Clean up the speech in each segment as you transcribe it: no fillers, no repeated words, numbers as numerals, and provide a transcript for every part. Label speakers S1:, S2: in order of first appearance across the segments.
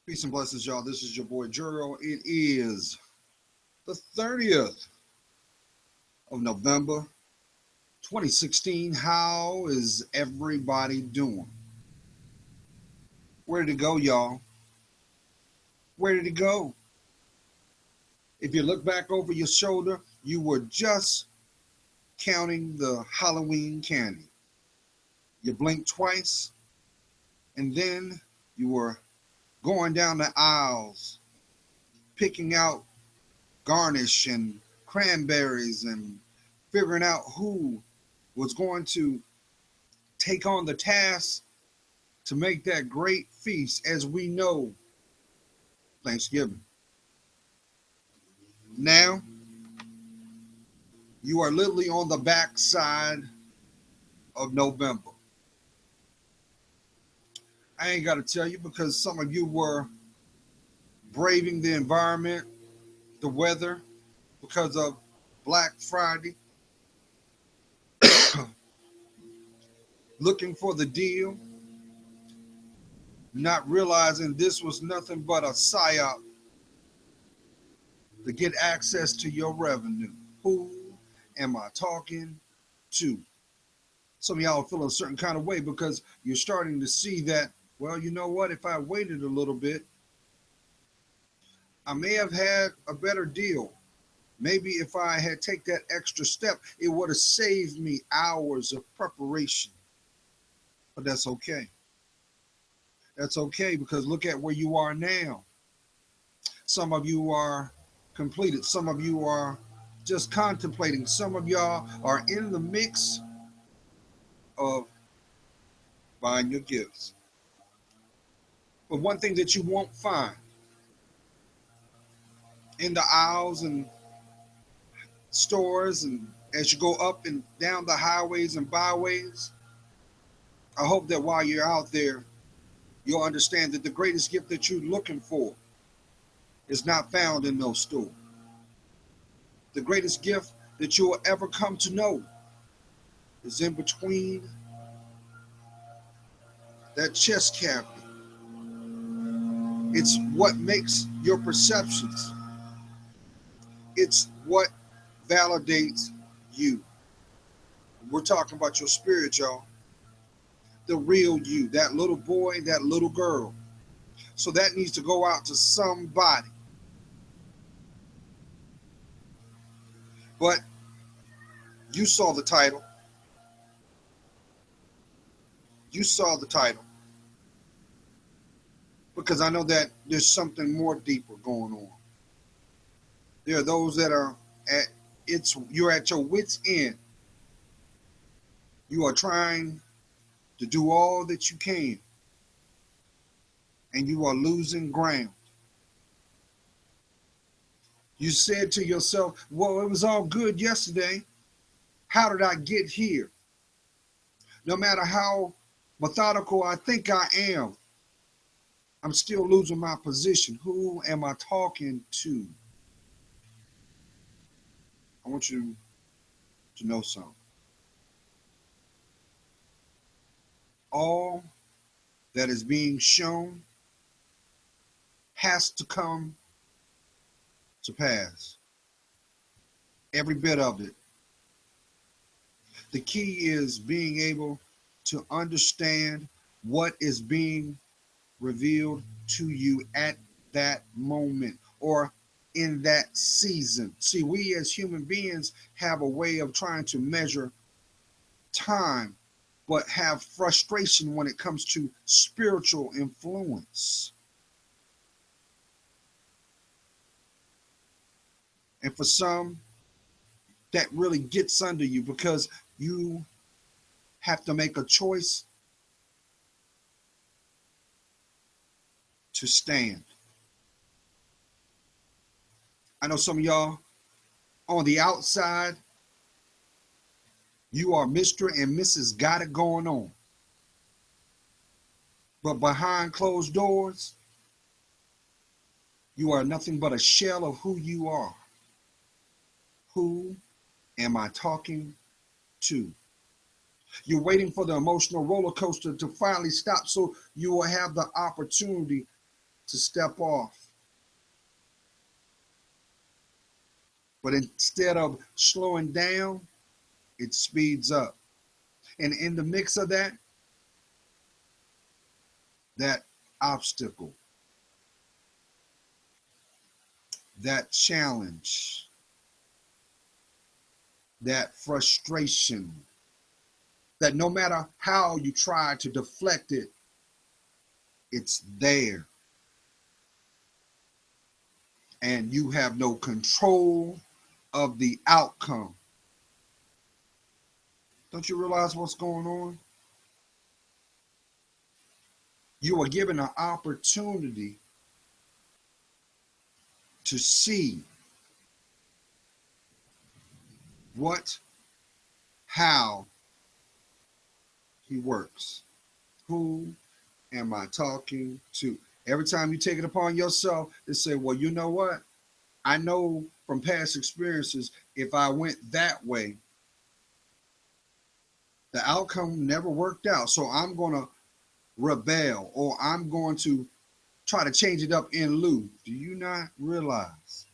S1: Peace and blessings, y'all. This is your boy Juro. It is the 30th of November, 2016. How is everybody doing? Where did it go, y'all? Where did it go? If you look back over your shoulder, you were just counting the Halloween candy. You blinked twice, and then you were going down the aisles, picking out garnish and cranberries and figuring out who was going to take on the task to make that great feast as we know Thanksgiving. Now, you are literally on the backside of November. I ain't got to tell you because some of you were braving the environment, the weather, because of Black Friday, looking for the deal, not realizing this was nothing but a psyop to get access to your revenue. Who am I talking to? Some of y'all are feeling a certain kind of way because you're starting to see that, well, you know what? If I waited a little bit, I may have had a better deal. Maybe if I had take that extra step, it would have saved me hours of preparation. But that's okay. That's okay because look at where you are now. Some of you are completed. Some of you are just contemplating. Some of y'all are in the mix of buying your gifts. But one thing that you won't find in the aisles and stores and as you go up and down the highways and byways, I hope that while you're out there, you'll understand that the greatest gift that you're looking for is not found in no store. The greatest gift that you'll ever come to know is in between that chest cavity. It's what makes your perceptions. It's what validates you. We're talking about your spirit, y'all. The real you, that little boy, that little girl. So that needs to go out to somebody. But you saw the title. You saw the title. Because I know that there's something more deeper going on. There are those that are you're at your wit's end. You are trying to do all that you can, and you are losing ground. You said to yourself, well, it was all good yesterday. How did I get here? No matter how methodical I think I am, I'm still losing my position. Who am I talking to? I want you to know something. All that is being shown has to come to pass. Every bit of it. The key is being able to understand what is being revealed to you at that moment or in that season. See, we as human beings have a way of trying to measure time, but have frustration when it comes to spiritual influence. And for some, that really gets under you because you have to make a choice to stand. I know some of y'all on the outside, you are Mr. and Mrs. Got It Going On. But behind closed doors, you are nothing but a shell of who you are. Who am I talking to? You're waiting for the emotional roller coaster to finally stop so you will have the opportunity to step off. But instead of slowing down, it speeds up. And in the mix of that obstacle, that challenge, that frustration, that no matter how you try to deflect it, it's there. And you have no control of the outcome. Don't you realize what's going on? You are given an opportunity to see what, how he works. Who am I talking to? Every time you take it upon yourself to say, well, you know what? I know from past experiences, if I went that way, the outcome never worked out. So I'm going to rebel, or I'm going to try to change it up in lieu. Do you not realize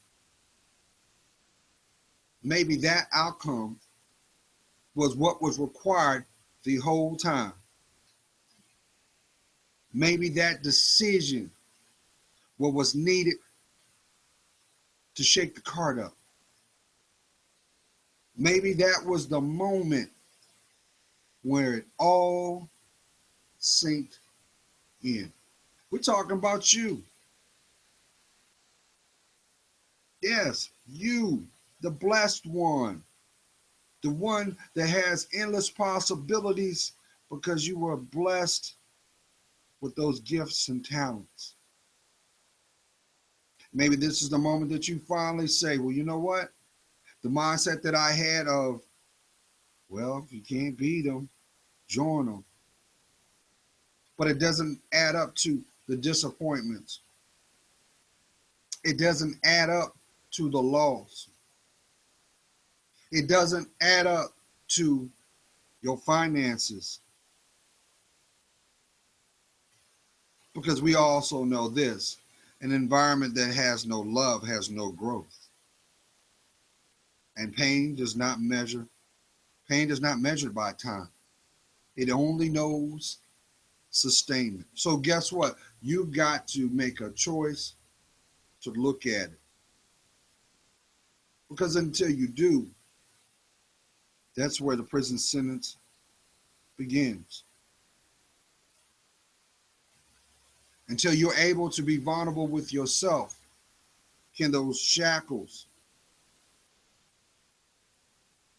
S1: maybe that outcome was what was required the whole time? Maybe that decision, what was needed to shake the cart up. Maybe that was the moment where it all sinked in. We're talking about you. Yes, you, the blessed one, the one that has endless possibilities because you were blessed with those gifts and talents. Maybe this is the moment that you finally say, well, you know what? The mindset that I had of, well, if you can't beat them, join them. But it doesn't add up to the disappointments. It doesn't add up to the loss. It doesn't add up to your finances. Because we also know this, an environment that has no love has no growth. And pain does not measure by time. It only knows sustainment. So guess what? You got to make a choice to look at it. Because until you do, that's where the prison sentence begins. Until you're able to be vulnerable with yourself, can those shackles,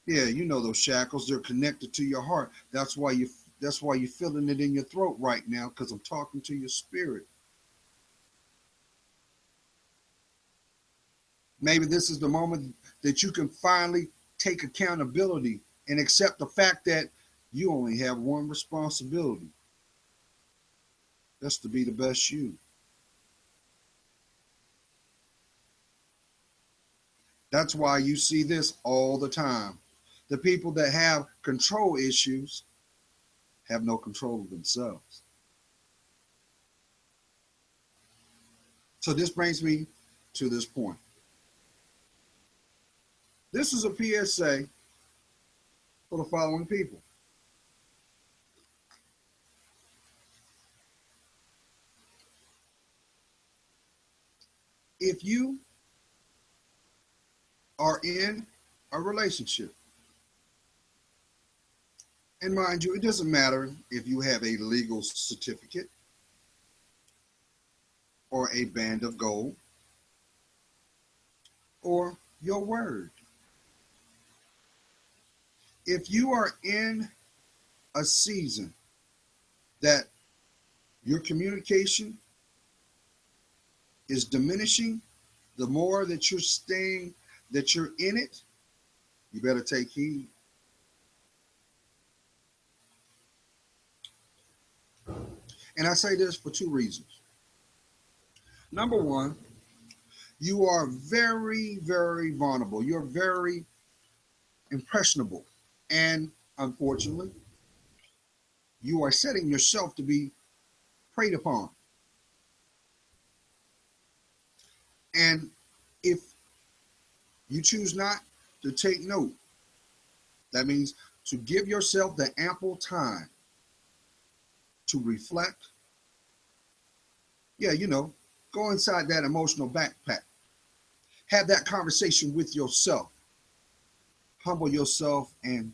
S1: yeah, you know those shackles, they're connected to your heart. That's why you're feeling it in your throat right now, because I'm talking to your spirit. Maybe this is the moment that you can finally take accountability and accept the fact that you only have one responsibility. That's to be the best you. That's why you see this all the time. The people that have control issues have no control of themselves. So this brings me to this point. This is a PSA for the following people. If you are in a relationship, and mind you, it doesn't matter if you have a legal certificate or a band of gold or your word. If you are in a season that your communication is diminishing, the more that you're in it, you better take heed. And I say this for two reasons. Number one, you are very, very vulnerable. You're very impressionable. And unfortunately, you are setting yourself to be preyed upon. And if you choose not to take note, that means to give yourself the ample time to reflect. Yeah, go inside that emotional backpack. Have that conversation with yourself. Humble yourself and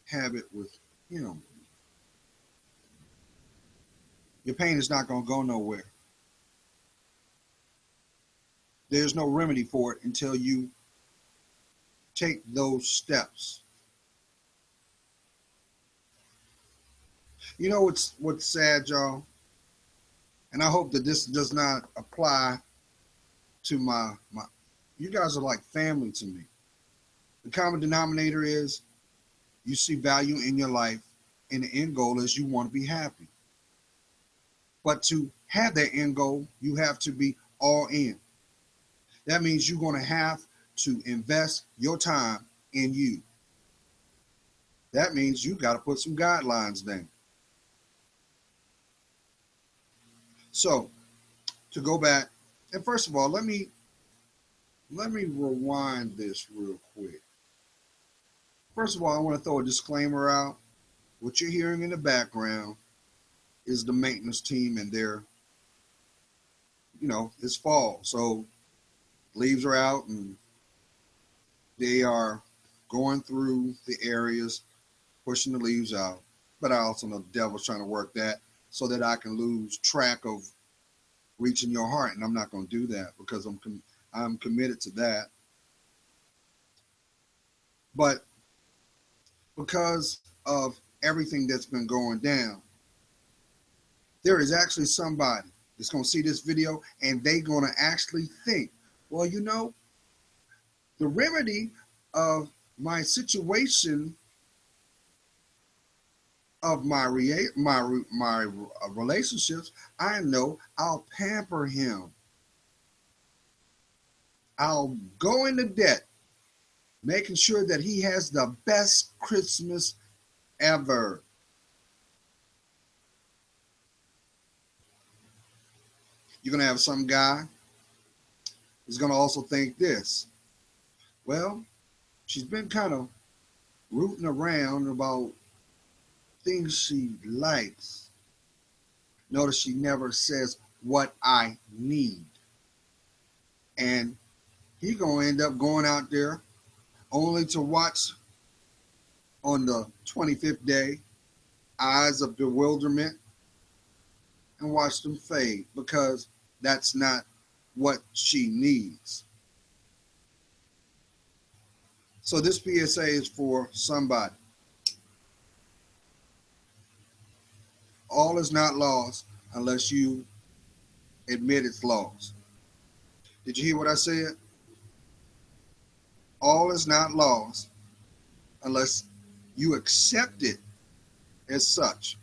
S1: have it with, you know, your pain is not going to go nowhere. There's no remedy for it until you take those steps. You know what's sad, y'all? And I hope that this does not apply to my you guys are like family to me. The common denominator is you see value in your life, and the end goal is you want to be happy. But to have that end goal, you have to be all in. That means you're going to have to invest your time in you. That means you got to put some guidelines down. So to go back, and first of all, let me rewind this real quick. First of all, I want to throw a disclaimer out. What you're hearing in the background is the maintenance team and it's fall. So leaves are out and they are going through the areas, pushing the leaves out. But I also know the devil's trying to work that so that I can lose track of reaching your heart. And I'm not going to do that because I'm committed to that. But because of everything that's been going down, there is actually somebody that's going to see this video and they're going to actually think, well, the remedy of my situation of my relationships, I know I'll pamper him. I'll go into debt, making sure that he has the best Christmas ever. You're going to have some guy who's going to also think this. Well, she's been kind of rooting around about things she likes. Notice she never says what I need. And he gonna end up going out there only to watch on the 25th day eyes of bewilderment and watch them fade because that's not what she needs. So this PSA is for somebody. All is not lost unless you admit it's lost. Did you hear what I said? All is not lost unless you accept it as such.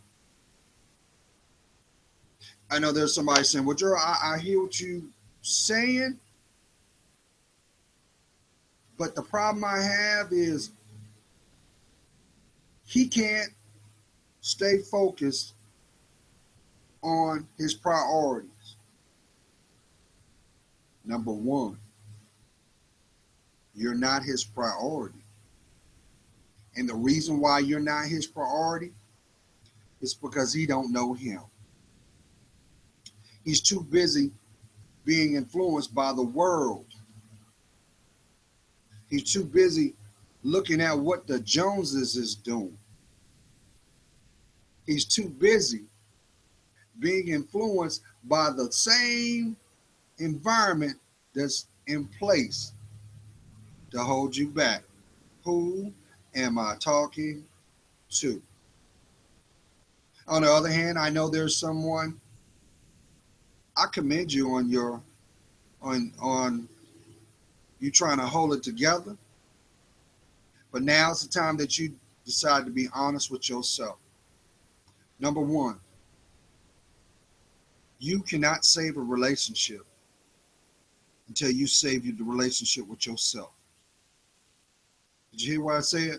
S1: I know there's somebody saying, well, Gerald, I hear what you saying, but the problem I have is he can't stay focused on his priorities. Number one, you're not his priority. And the reason why you're not his priority is because he don't know him. He's too busy being influenced by the world. He's too busy looking at what the Joneses is doing. He's too busy being influenced by the same environment that's in place to hold you back. Who am I talking to? On the other hand, I know there's someone. I commend you on your on you trying to hold it together. But now's the time that you decide to be honest with yourself. Number one, you cannot save a relationship until you save the relationship with yourself. Did you hear what I said?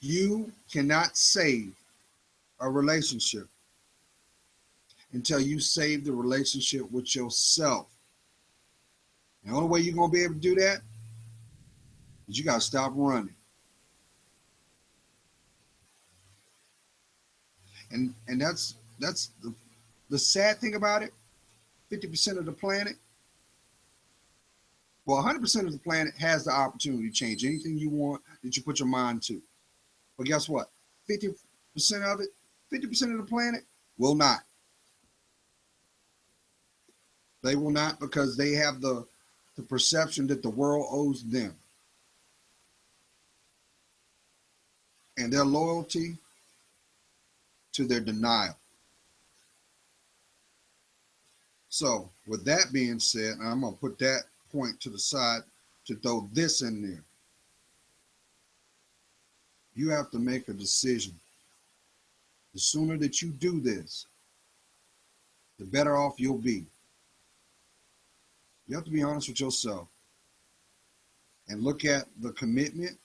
S1: You cannot save a relationship until you save the relationship with yourself. The only way you're going to be able to do that is you got to stop running. And that's the sad thing about it. 50% of the planet, well, 100% of the planet has the opportunity to change anything you want that you put your mind to. But guess what? 50% of it, 50% of the planet will not. They will not, because they have the perception that the world owes them. And their loyalty to their denial. So with that being said, I'm going to put that point to the side to throw this in there. You have to make a decision. The sooner that you do this, the better off you'll be. You have to be honest with yourself and look at the commitment,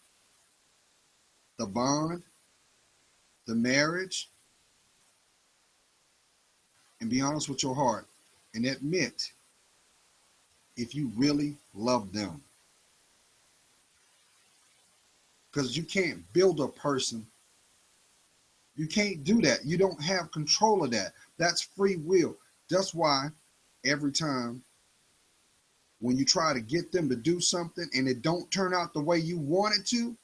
S1: the bond, the marriage, and be honest with your heart and admit if you really love them. Because you can't build a person. You can't do that. You don't have control of that. That's free will. That's why every time when you try to get them to do something and it don't turn out the way you want it to,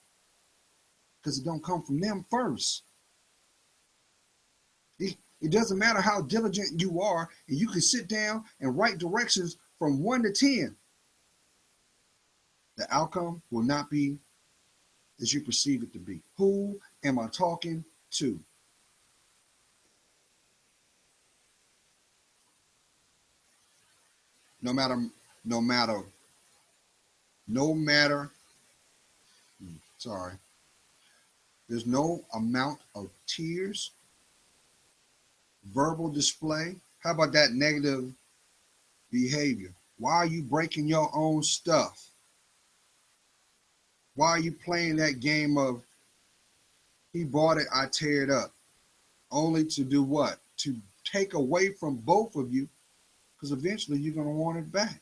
S1: because it don't come from them first. It doesn't matter how diligent you are, and you can sit down and write directions from 1 to 10. The outcome will not be as you perceive it to be. Who am I talking to? No matter, sorry, there's no amount of tears, verbal display. How about that negative behavior? Why are you breaking your own stuff? Why are you playing that game of he bought it, I tear it up? Only to do what? To take away from both of you, because eventually you're going to want it back.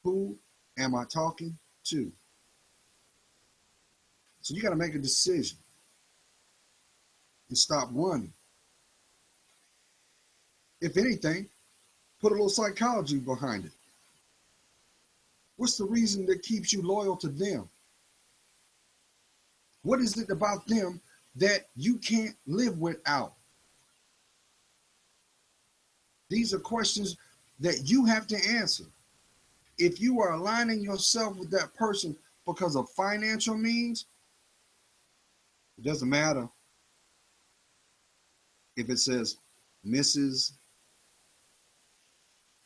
S1: Who am I talking to? So you got to make a decision and stop running. If anything, put a little psychology behind it. What's the reason that keeps you loyal to them? What is it about them that you can't live without? These are questions that you have to answer. If you are aligning yourself with that person because of financial means, it doesn't matter if it says Mrs.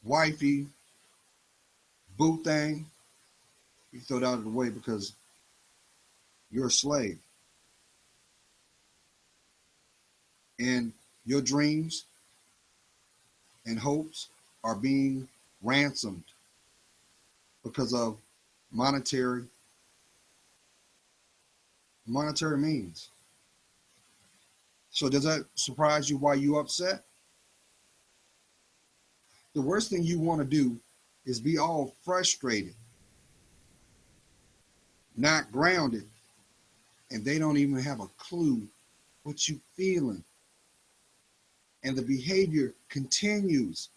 S1: Wifey, boo thing, you throw it out of the way because you're a slave. And your dreams and hopes are being ransomed because of monetary means. So does that surprise you why you upset? The worst thing you want to do is be all frustrated, not grounded, and they don't even have a clue what you feeling. And the behavior continues.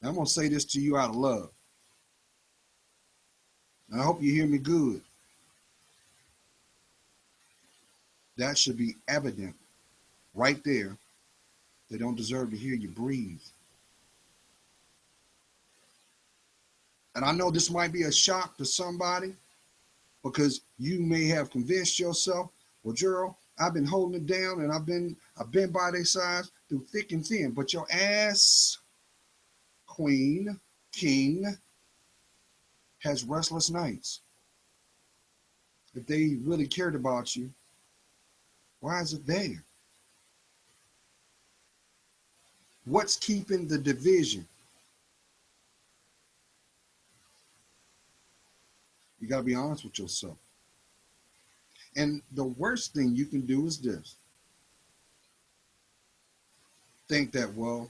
S1: Now, I'm going to say this to you out of love. And I hope you hear me good. That should be evident right there. They don't deserve to hear you breathe. And I know this might be a shock to somebody because you may have convinced yourself, well, Gerald, I've been holding it down and I've been by their sides through thick and thin. But your ass, queen, king, has restless nights. If they really cared about you, why is it there? What's keeping the division? You got to be honest with yourself. And the worst thing you can do is this. think that, well,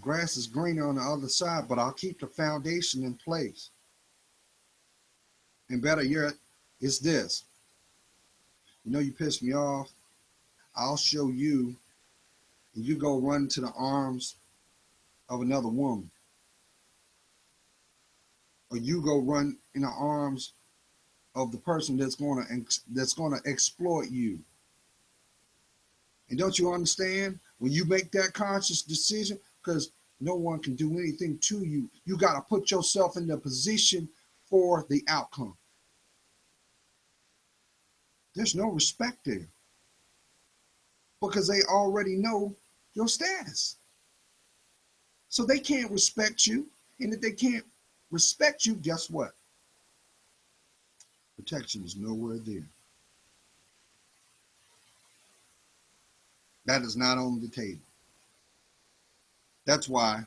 S1: grass is greener on the other side, but I'll keep the foundation in place. And better yet, it's this. You know, you piss me off. I'll show you, and you go run to the arms of another woman, or you go run in the arms of the person that's gonna exploit you. And don't you understand? When you make that conscious decision, because no one can do anything to you, you got to put yourself in the position for the outcome. There's no respect there because they already know your status. So they can't respect you. And if they can't respect you, guess what? Protection is nowhere there. That is not on the table. That's why,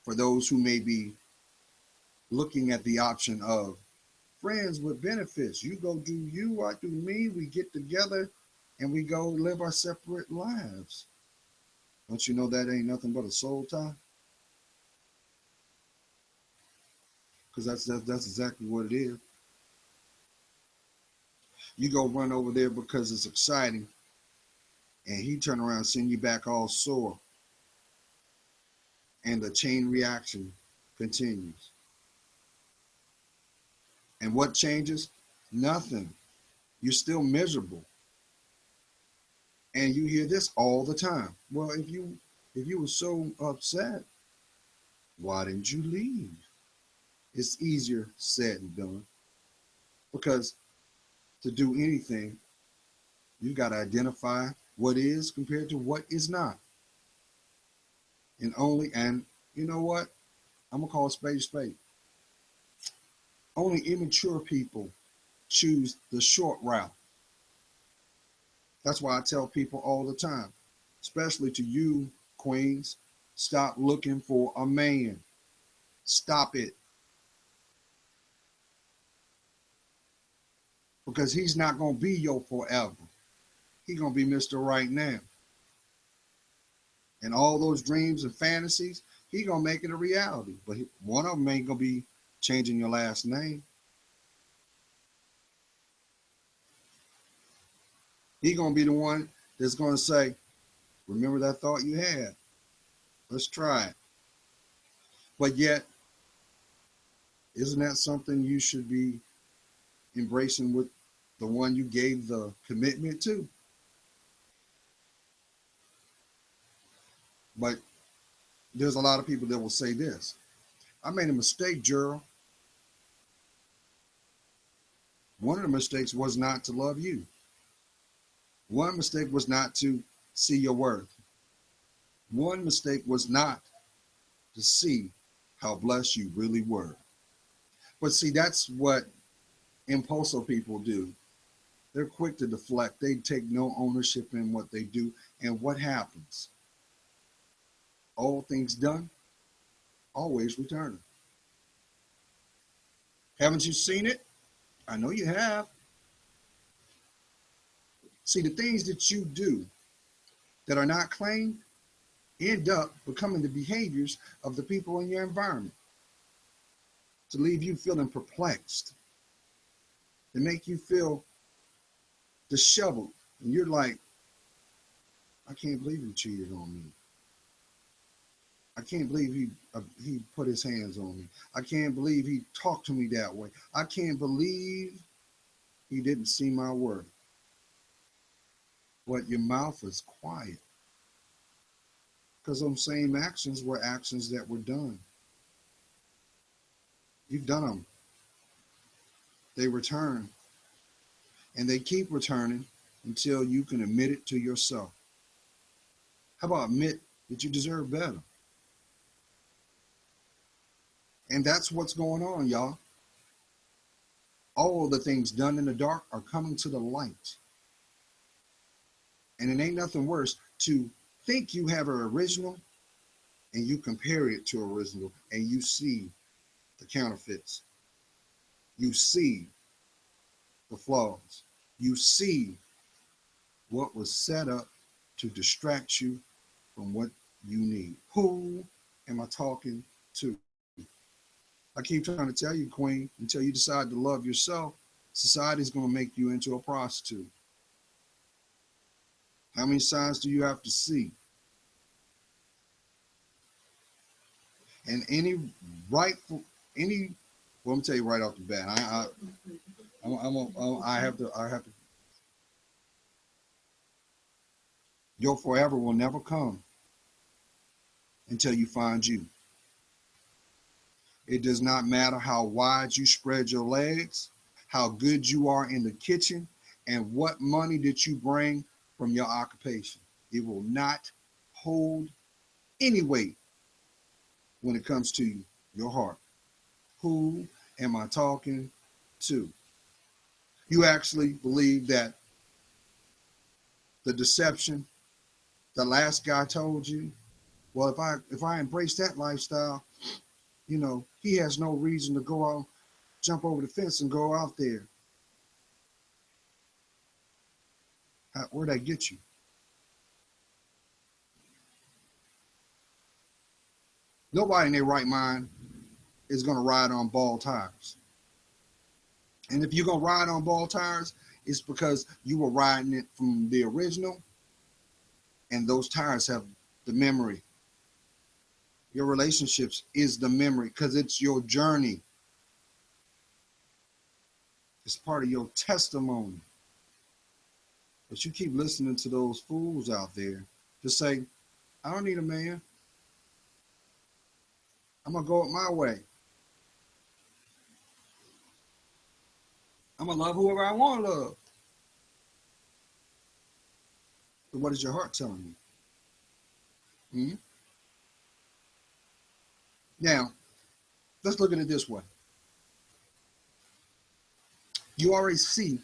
S1: for those who may be looking at the option of friends with benefits, you go do you, I do me, we get together and we go live our separate lives. Don't you know that ain't nothing but a soul tie? Because that's exactly what it is. You go run over there because it's exciting, and he turn around and send you back all sore, and the chain reaction continues. And what changes? Nothing. You're still miserable. And you hear this all the time. Well, if you were so upset, why didn't you leave? It's easier said than done. Because to do anything, you got to identify what is compared to what is not. And you know what? I'm going to call a spade a spade. Only immature people choose the short route. That's why I tell people all the time, especially to you, queens, stop looking for a man. Stop it. Because he's not going to be your forever. He's going to be Mr. Right Now. And all those dreams and fantasies, he's going to make it a reality. But one of them ain't going to be changing your last name. He's going to be the one that's going to say, remember that thought you had? Let's try it. But yet, isn't that something you should be embracing with the one you gave the commitment to? But there's a lot of people that will say this. I made a mistake, Gerald. One of the mistakes was not to love you. One mistake was not to see your worth. One mistake was not to see how blessed you really were. But see, that's what impulsive people do. They're quick to deflect. They take no ownership in what they do. And what happens? All things done, always return. Haven't you seen it? I know you have. See, the things that you do that are not claimed end up becoming the behaviors of the people in your environment to leave you feeling perplexed, to make you feel disheveled. And you're like, I can't believe he cheated on me. I can't believe he put his hands on me. I can't believe he talked to me that way. I can't believe he didn't see my worth. But your mouth is quiet. Because those same actions were actions that were done. You've done them. They return. And they keep returning until you can admit it to yourself. How about admit that you deserve better? And that's what's going on, y'all. All of the things done in the dark are coming to the light. And it ain't nothing worse to think you have an original and you compare it to original and you see the counterfeits. You see the flaws. You see what was set up to distract you from what you need. Who am I talking to? I keep trying to tell you, Queen, until you decide to love yourself, society's going to make you into a prostitute. How many signs do you have to see? And any rightful, any, well, I'm gonna tell you right off the bat, I have to. Your forever will never come until you find you. It does not matter how wide you spread your legs, how good you are in the kitchen, and what money that you bring from your occupation. It will not hold any weight when it comes to your heart. Who am I talking to? You actually believe that the deception the last guy told you, well, if I embrace that lifestyle, he has no reason to go out, jump over the fence and go out there. Where'd that get you? Nobody in their right mind is going to ride on ball tires. And if you're going to ride on ball tires, it's because you were riding it from the original, and those tires have the memory. Your relationships is the memory because it's your journey. It's part of your testimony. But you keep listening to those fools out there to say, I don't need a man. I'm going to go it my way. I'm going to love whoever I want to love. But what is your heart telling you? Now, let's look at it this way. You already see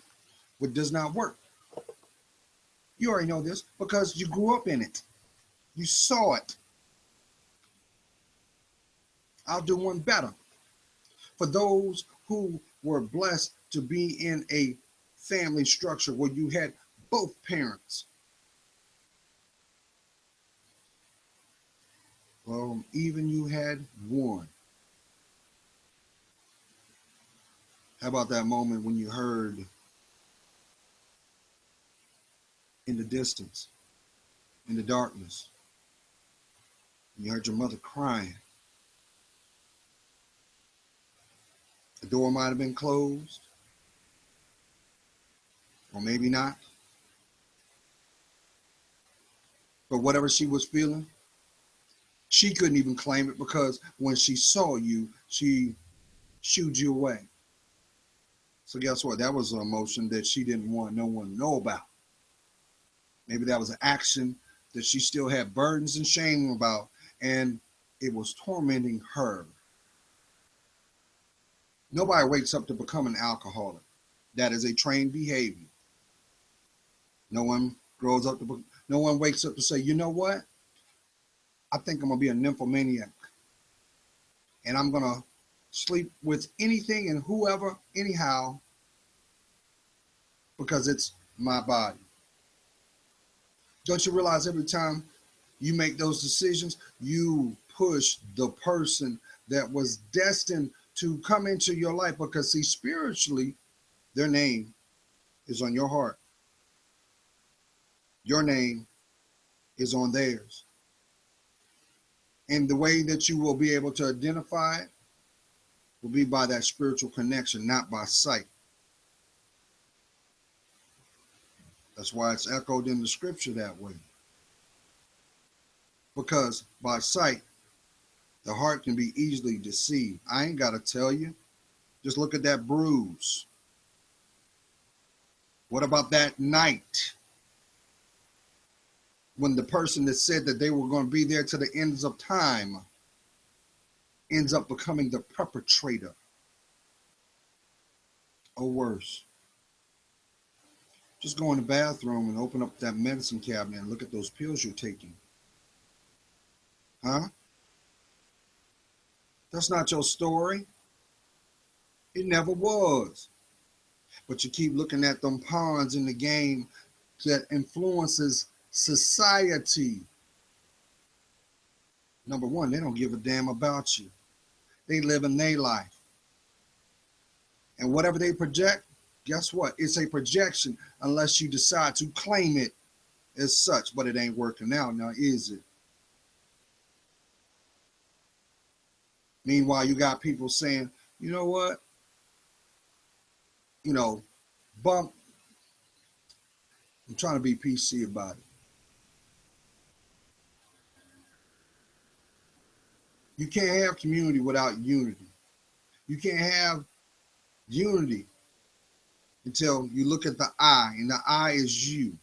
S1: what does not work. You already know this because you grew up in it. You saw it. I'll do one better. For those who were blessed to be in a family structure where you had both parents. Well, even you had one. How about that moment when you heard in the distance, in the darkness, you heard your mother crying? The door might have been closed, or maybe not. But whatever she was feeling, she couldn't even claim it because when she saw you, she shooed you away. So guess what? That was an emotion that she didn't want no one to know about. Maybe that was an action that she still had burdens and shame about, and it was tormenting her. Nobody wakes up to become an alcoholic. That is a trained behavior. No one wakes up to say, you know what? I think I'm going to be a nymphomaniac. And I'm going to sleep with anything and whoever, anyhow, because it's my body. Don't you realize every time you make those decisions, you push the person that was destined to come into your life? Because see, spiritually, their name is on your heart. Your name is on theirs. And the way that you will be able to identify it will be by that spiritual connection, not by sight. That's why it's echoed in the scripture that way. Because by sight, the heart can be easily deceived. I ain't got to tell you. Just look at that bruise. What about that night when the person that said that they were going to be there to the ends of time ends up becoming the perpetrator? Or worse. Just go in the bathroom and open up that medicine cabinet and look at those pills you're taking. Huh? That's not your story. It never was. But you keep looking at them pawns in the game that influences society. Number one, they don't give a damn about you. They live in their life. And whatever they project, guess what? It's a projection unless you decide to claim it as such, but it ain't working out now, is it? Meanwhile, you got people saying, you know what? You know, bump. I'm trying to be PC about it. You can't have community without unity. You can't have unity until you look at the I, and the I is you.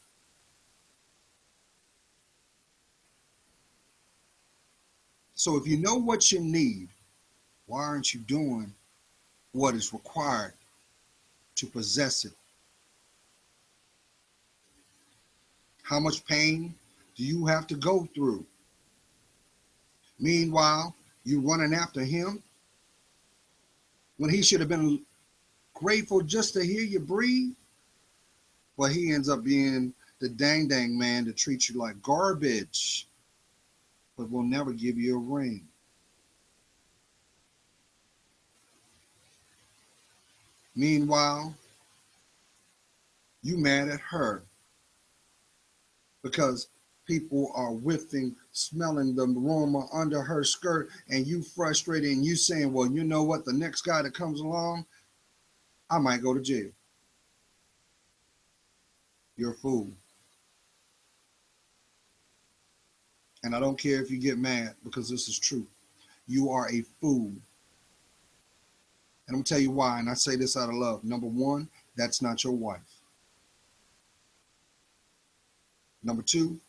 S1: So if you know what you need, why aren't you doing what is required to possess it? How much pain do you have to go through? Meanwhile, you running after him when he should have been grateful just to hear you breathe. But he ends up being the dang man to treat you like garbage, but will never give you a ring. Meanwhile, you mad at her because people are whiffing, smelling the aroma under her skirt, and you frustrated and you saying, well, you know what, the next guy that comes along, I might go to jail. You're a fool. And I don't care if you get mad because this is true. You are a fool. And I'm gonna tell you why, and I say this out of love. Number one, that's not your wife. Number two,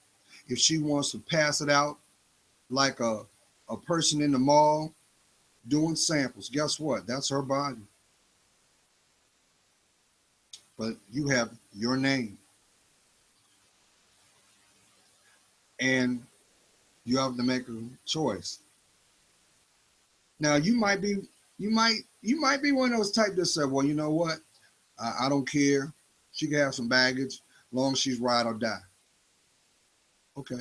S1: if she wants to pass it out like a person in the mall doing samples, guess what? That's her body. But you have your name. And you have to make a choice. Now you might be one of those type that say, well, you know what? I don't care. She can have some baggage as long as she's ride or die. Okay.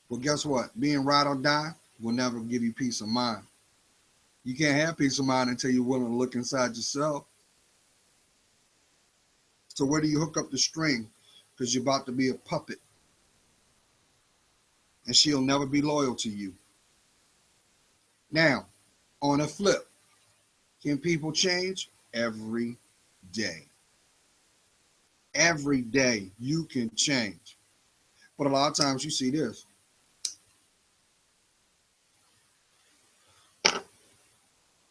S1: Well, guess what? Being ride or die will never give you peace of mind. You can't have peace of mind until you're willing to look inside yourself. So where do you hook up the string? Because you're about to be a puppet. And she'll never be loyal to you. Now, on a flip, can people change? Every day. Every day you can change. But a lot of times you see this.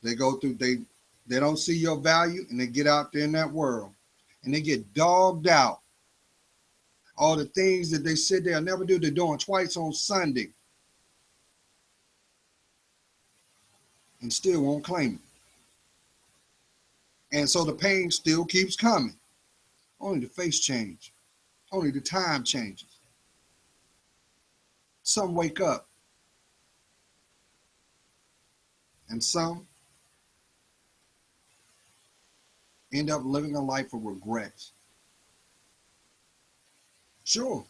S1: They go through, they don't see your value, and they get out there in that world and they get dogged out. All the things that they said they'll never do, they're doing twice on Sunday and still won't claim it. And so the pain still keeps coming. Only the face change. Only the time changes. Some wake up. And some end up living a life of regrets. Sure,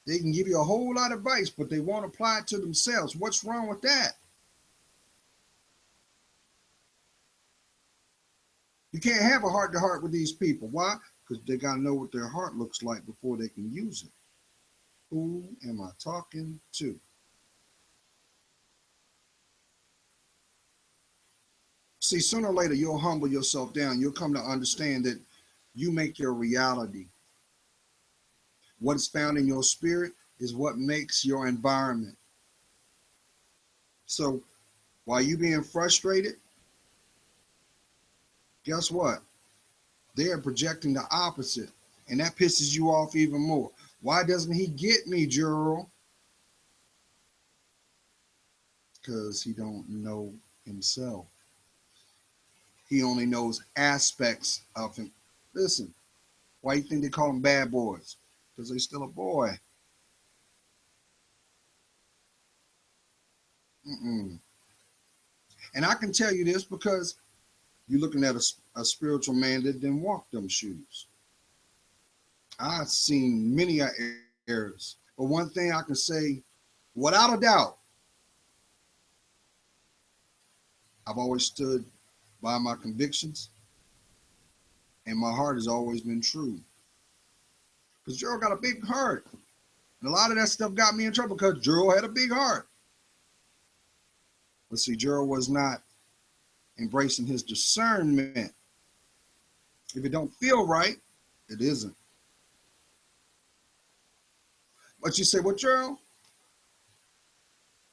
S1: they can give you a whole lot of advice, but they won't apply it to themselves. What's wrong with that? You can't have a heart-to-heart with these people. Why? Because they got to know what their heart looks like before they can use it. Who am I talking to? See, sooner or later, you'll humble yourself down. You'll come to understand that you make your reality. What is found in your spirit is what makes your environment. So while you being frustrated, guess what? They are projecting the opposite. And that pisses you off even more. Why doesn't he get me, Gerald? Because he don't know himself. He only knows aspects of him. Listen, why you think they call them bad boys? Because they're still a boy. And I can tell you this because you're looking at a spiritual man that didn't walk them shoes. I've seen many errors. But one thing I can say Without a doubt, I've always stood by my convictions, and my heart has always been true. Because Gerald got a big heart. And a lot of that stuff got me in trouble because Gerald had a big heart. But see, Gerald was not embracing his discernment. If it don't feel right, it isn't. But you say, well, Gerald,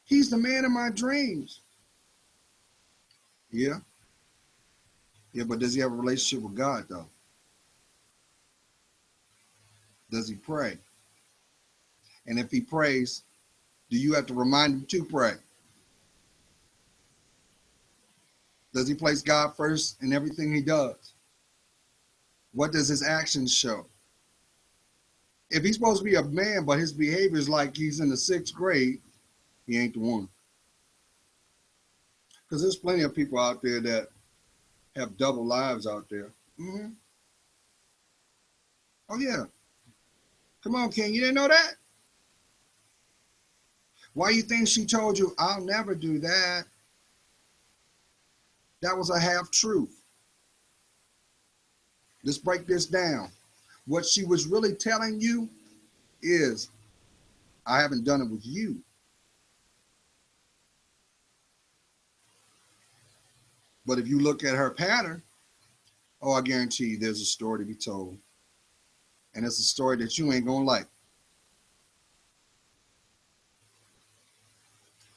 S1: he's the man of my dreams. Yeah. Yeah, but does he have a relationship with God, though? Does he pray? And if he prays, do you have to remind him to pray? Does he place God first in everything he does? What does his actions show? If he's supposed to be a man, but his behavior is like he's in the 6th grade, he ain't the one. Because there's plenty of people out there that have double lives out there. Mm-hmm. Oh, yeah. Come on, King. You didn't know that? Why you think she told you, I'll never do that? That was a half truth. Let's break this down. What she was really telling you is, I haven't done it with you. But if you look at her pattern, oh, I guarantee you there's a story to be told. And it's a story that you ain't gonna like.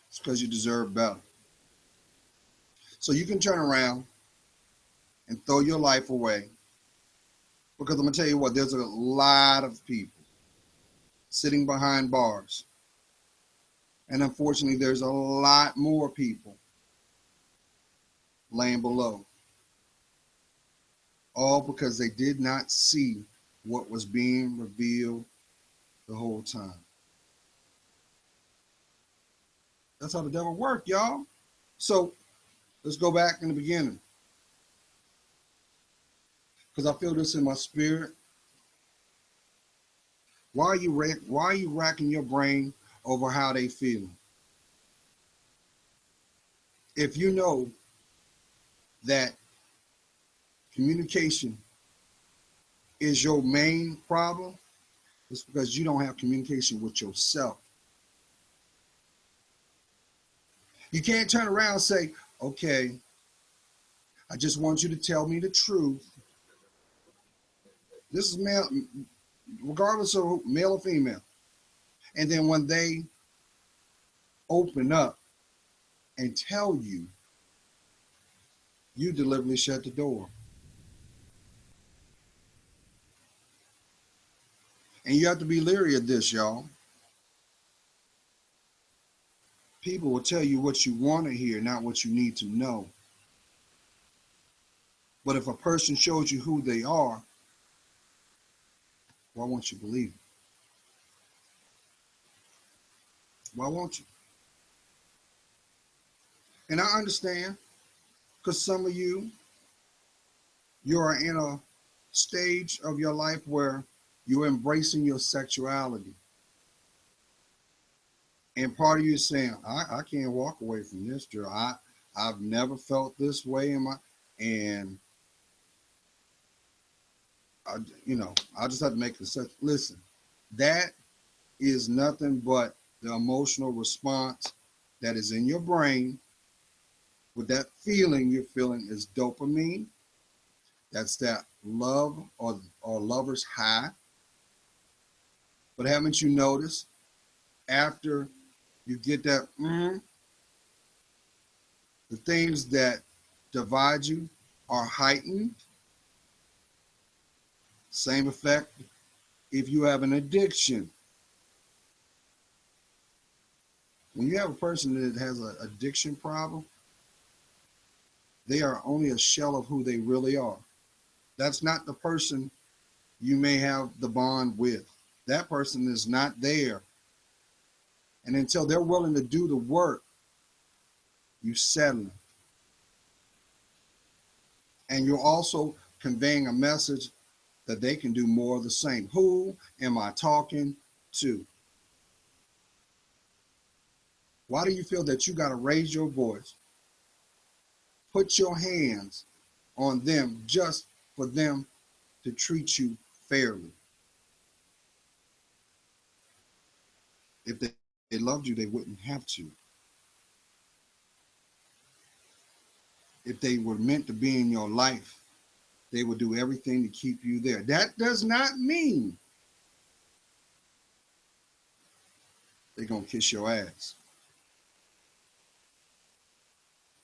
S1: It's because you deserve better. So you can turn around and throw your life away. Because I'm gonna tell you what, there's a lot of people sitting behind bars. And unfortunately, there's a lot more people laying below. All because they did not see what was being revealed the whole time. That's how the devil worked, y'all. So let's go back in the beginning. Because I feel this in my spirit. Why are you racking your brain over how they feel? If you know that communication is your main problem, it's because you don't have communication with yourself. You can't turn around and say, okay, I just want you to tell me the truth. This is male, regardless of male or female. And then when they open up and tell you, you deliberately shut the door. And you have to be leery of this, y'all. People will tell you what you want to hear, not what you need to know. But if a person shows you who they are, why won't you believe it? Why won't you? And I understand, because some of you are in a stage of your life where you're embracing your sexuality. And part of you is saying, I can't walk away from this, Joe. I've never felt this way in my, and I just have to make the listen, that is nothing but the emotional response that is in your brain with that feeling you're feeling is dopamine. That's that love or lover's high. But haven't you noticed after you get that, the things that divide you are heightened? Same effect if you have an addiction. When you have a person that has an addiction problem, they are only a shell of who they really are. That's not the person you may have the bond with. That person is not there. And until they're willing to do the work, you settle. And you're also conveying a message that they can do more of the same. Who am I talking to? Why do you feel that you got to raise your voice, put your hands on them just for them to treat you fairly? If they loved you, they wouldn't have to. If they were meant to be in your life, they would do everything to keep you there. That does not mean they're going to kiss your ass,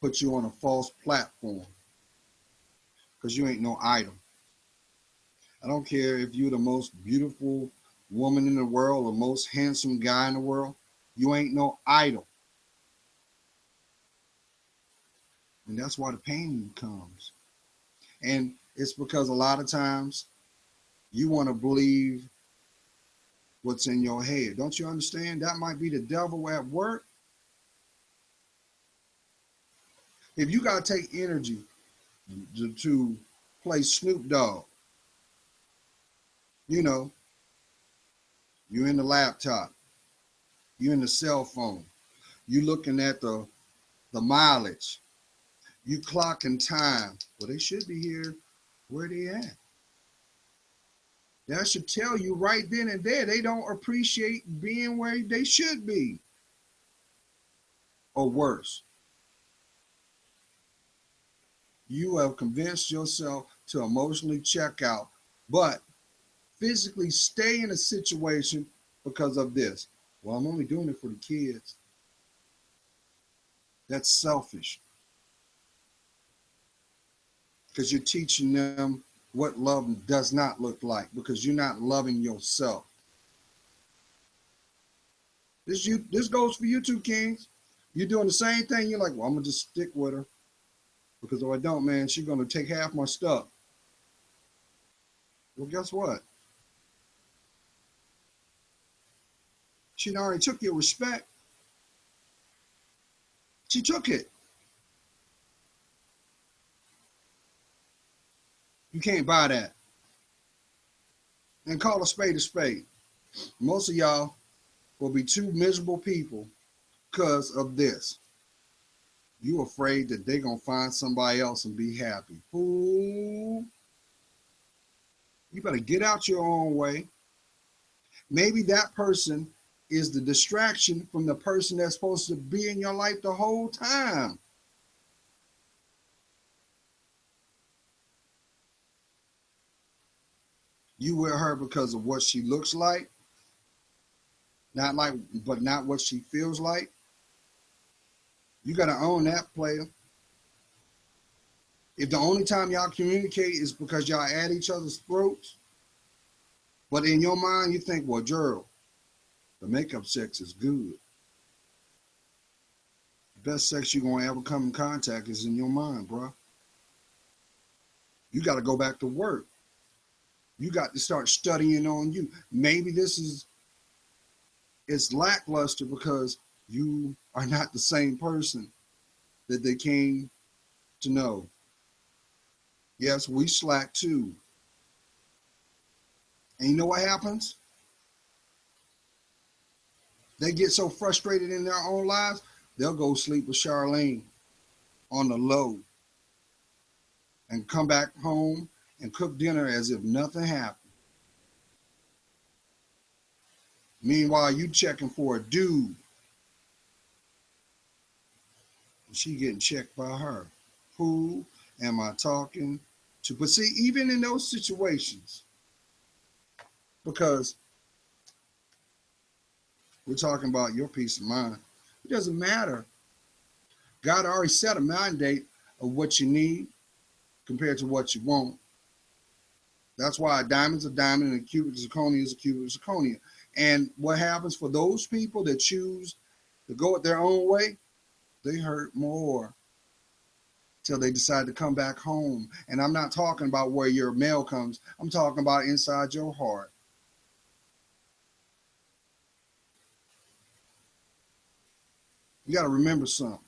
S1: put you on a false platform, because you ain't no idol. I don't care if you're the most beautiful woman in the world or most handsome guy in the world. You ain't no idol. And that's why the pain comes. And it's because a lot of times you want to believe what's in your head. Don't you understand? That might be the devil at work. If you got to take energy to play Snoop Dogg, you know, you're in the laptop, you're in the cell phone, you looking at the mileage, you clocking time. Well, they should be here. Where they at? That should tell you right then and there they don't appreciate being where they should be. Or worse, you have convinced yourself to emotionally check out, but physically stay in a situation because of this. Well, I'm only doing it for the kids. That's selfish. Because you're teaching them what love does not look like, because you're not loving yourself. This goes for you too, Kings. You're doing the same thing. You're like, well, I'm going to just stick with her, because if I don't, man, she's going to take half my stuff. Well, guess what? She already took your respect. She took it. You can't buy that. And call a spade a spade. Most of y'all will be two miserable people because of this. You afraid that they're going to find somebody else and be happy. Fool. You better get out your own way. Maybe that person is the distraction from the person that's supposed to be in your life the whole time. You with her because of what she looks like, but not what she feels like. You got to own that, player. If the only time y'all communicate is because y'all at each other's throats, but in your mind you think, well, Gerald, the makeup sex is good. The best sex you're going to ever come in contact is in your mind, bro. You got to go back to work. You got to start studying on you. Maybe it's lackluster because you are not the same person that they came to know. Yes, we slack too. And you know what happens? They get so frustrated in their own lives, they'll go sleep with Charlene on the low and come back home and cook dinner as if nothing happened. Meanwhile, you checking for a dude. And she getting checked by her. Who am I talking to? But see, even in those situations, because we're talking about your peace of mind, it doesn't matter. God already set a mandate of what you need compared to what you want. That's why a diamond's a diamond and a cubic zirconia is a cubic zirconia. And what happens for those people that choose to go it their own way, they hurt more till they decide to come back home. And I'm not talking about where your mail comes. I'm talking about inside your heart. You got to remember something.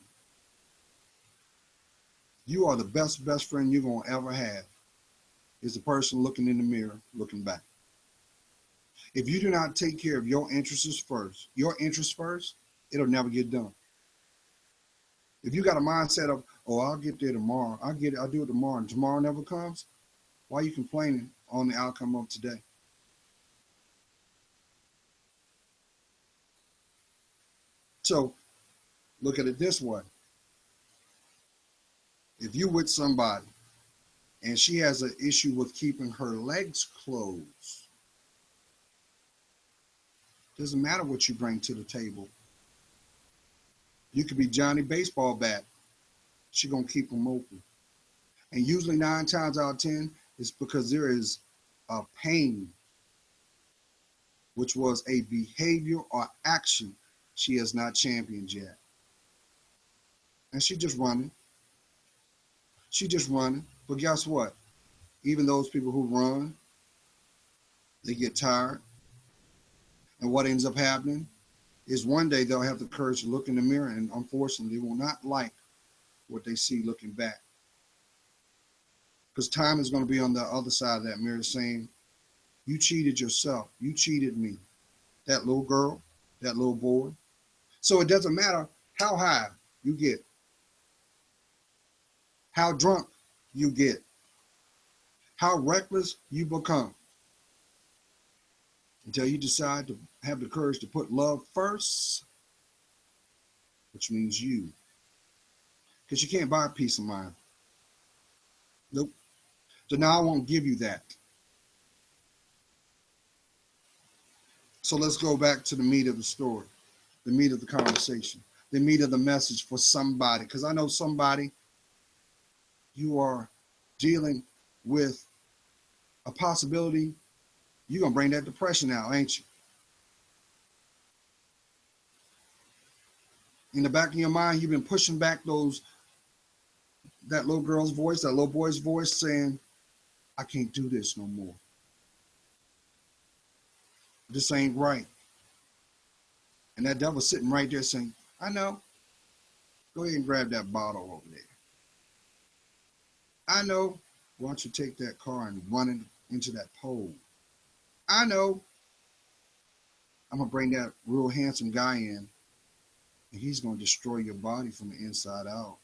S1: You are the best friend you're going to ever have. Is the person looking in the mirror, looking back. If you do not take care of your interests first, it'll never get done. If you got a mindset of, oh, I'll get there tomorrow, I'll do it tomorrow, and tomorrow never comes, why are you complaining on the outcome of today? So look at it this way. If you with somebody and she has an issue with keeping her legs closed, doesn't matter what you bring to the table. You could be Johnny Baseball Bat. She gonna keep them open. And usually 9 times out of 10, it's because there is a pain, which was a behavior or action she has not championed yet. And she just running. She just running. But guess what? Even those people who run, they get tired. And what ends up happening is one day they'll have the courage to look in the mirror, and unfortunately, they will not like what they see looking back. Because time is going to be on the other side of that mirror saying, you cheated yourself. You cheated me. That little girl, that little boy. So it doesn't matter how high you get, how drunk you get, how reckless you become, until you decide to have the courage to put love first, which means you. Because you can't buy peace of mind. Nope. So now I won't give you that. So let's go back to the meat of the story, the meat of the conversation, the meat of the message for somebody. Because I know somebody, you are dealing with a possibility you're going to bring that depression out, ain't you? In the back of your mind, you've been pushing back that little girl's voice, that little boy's voice saying, I can't do this no more. This ain't right. And that devil's sitting right there saying, I know. Go ahead and grab that bottle over there. I know. Why don't you take that car and run it into that pole? I know. I'm going to bring that real handsome guy in, and he's going to destroy your body from the inside out.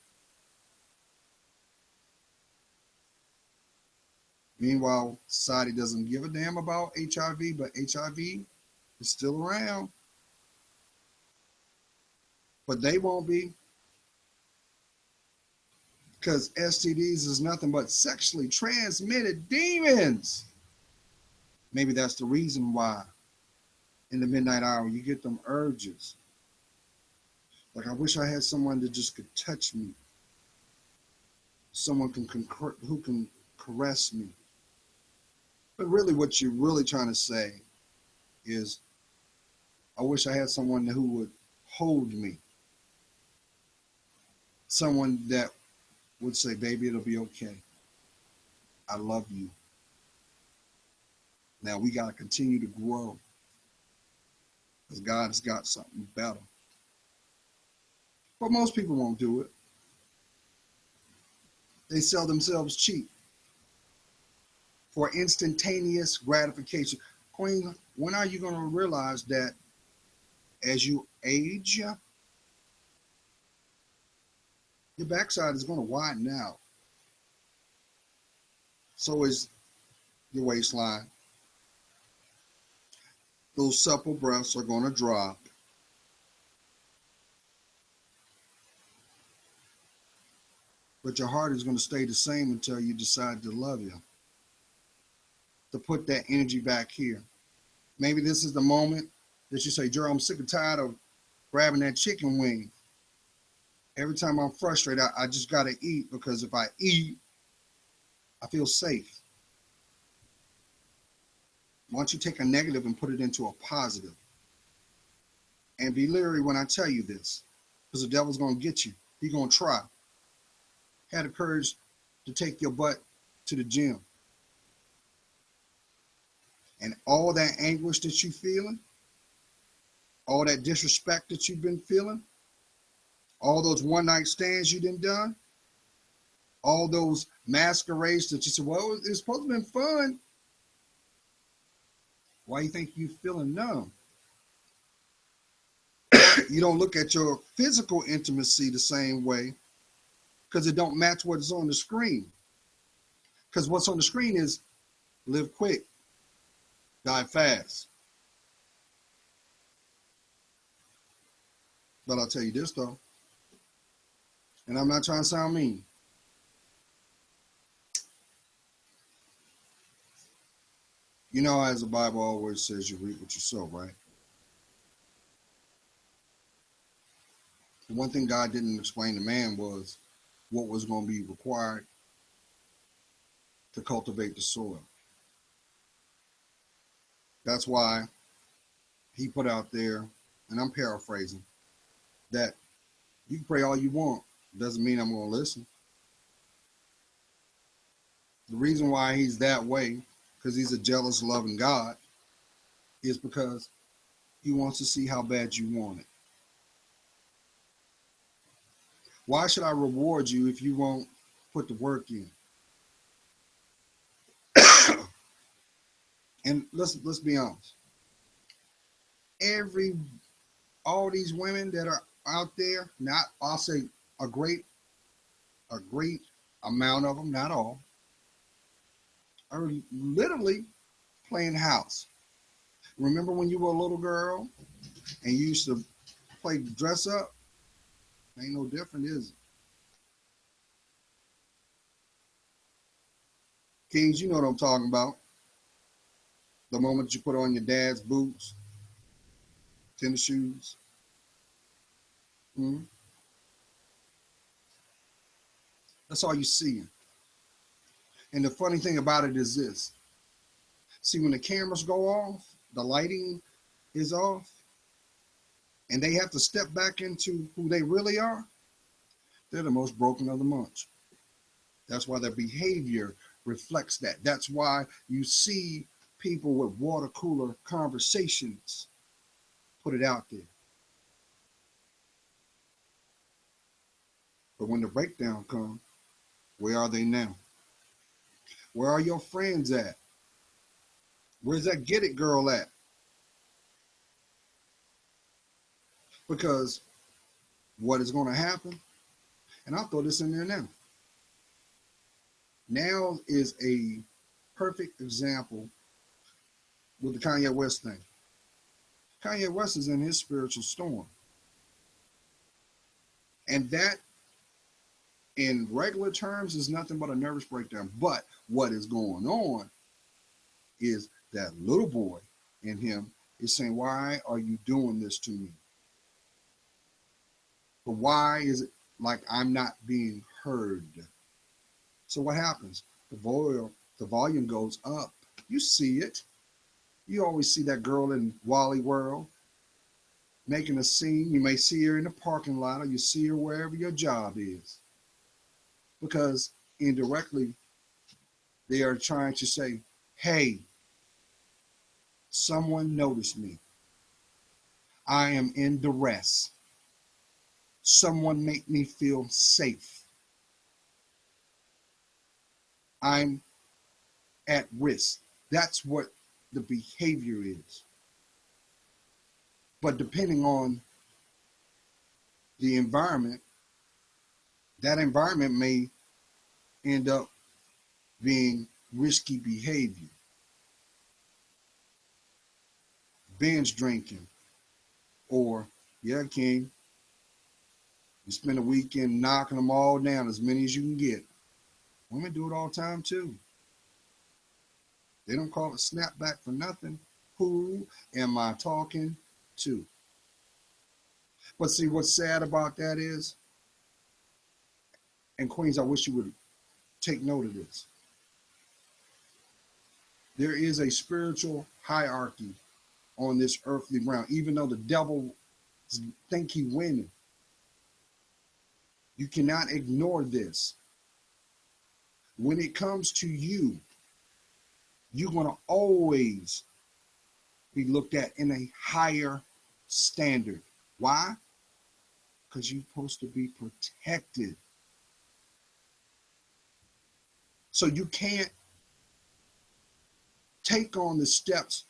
S1: Meanwhile, society doesn't give a damn about HIV, but HIV is still around. But they won't be, because STDs is nothing but sexually transmitted demons. Maybe that's the reason why in the midnight hour you get them urges. Like, I wish I had someone that just could touch me. Someone who can caress me. But really what you're really trying to say is, I wish I had someone who would hold me. Someone that would say, baby, it'll be okay. I love you. Now we got to continue to grow, because God has got something better. But most people won't do it. They sell themselves cheap for instantaneous gratification. Queen, when are you going to realize that as you age, your backside is going to widen out? So is your waistline. Those supple breasts are going to drop. But your heart is going to stay the same until you decide to love you. To put that energy back here. Maybe this is the moment that you say, Gerald, I'm sick and tired of grabbing that chicken wing. Every time I'm frustrated, I just got to eat, because if I eat, I feel safe. Why don't you take a negative and put it into a positive? And be leery when I tell you this, because the devil's going to get you. He's going to try. Have the courage to take your butt to the gym. And all that anguish that you're feeling, all that disrespect that you've been feeling, all those one-night stands you done, all those masquerades that you said, well, it's supposed to have been fun. Why do you think you're feeling numb? You don't look at your physical intimacy the same way because it don't match what's on the screen. Because what's on the screen is live quick, die fast. But I'll tell you this though, and I'm not trying to sound mean. You know, as the Bible always says, you reap what you sow, right? The one thing God didn't explain to man was what was going to be required to cultivate the soil. That's why he put out there, and I'm paraphrasing, that you can pray all you want. Doesn't mean I'm going to listen. The reason why he's that way, because he's a jealous, loving God, is because he wants to see how bad you want it. Why should I reward you if you won't put the work in? And let's be honest. All these women that are out there, not I'll say a great amount of them, not all, are literally playing house. Remember when you were a little girl and you used to play dress up? Ain't no different, is it? Kings, you know what I'm talking about. The moment you put on your dad's boots, tennis shoes. That's all you see. And the funny thing about it is this. See, when the cameras go off, the lighting is off, and they have to step back into who they really are, they're the most broken of the bunch. That's why their behavior reflects that. That's why you see people with water cooler conversations put it out there. But when the breakdown comes, where are they now? Where are your friends at? Where's that get it girl at? Because what is going to happen, and I'll throw this in there now. Now is a perfect example with the Kanye West thing. Kanye West is in his spiritual storm. And that, in regular terms, is nothing but a nervous breakdown. But what is going on is that little boy in him is saying, why are you doing this to me? But why is it like I'm not being heard? So what happens? The volume goes up. You see it. You always see that girl in Wally World making a scene. You may see her in the parking lot, or you see her wherever your job is. Because indirectly, they are trying to say, hey, someone noticed me. I am in duress. Someone make me feel safe. I'm at risk. That's what the behavior is. But depending on the environment, that environment may end up being risky behavior. Binge drinking, or, yeah, King, you spend a weekend knocking them all down, as many as you can get. Women do it all the time too. They don't call it snapback for nothing. Who am I talking to? But see, what's sad about that is, and Queens, I wish you would take note of this. There is a spiritual hierarchy on this earthly realm, even though the devil think he winning. You cannot ignore this. When it comes to you, you're going to always be looked at in a higher standard. Why? Because you're supposed to be protected. So you can't take on the steps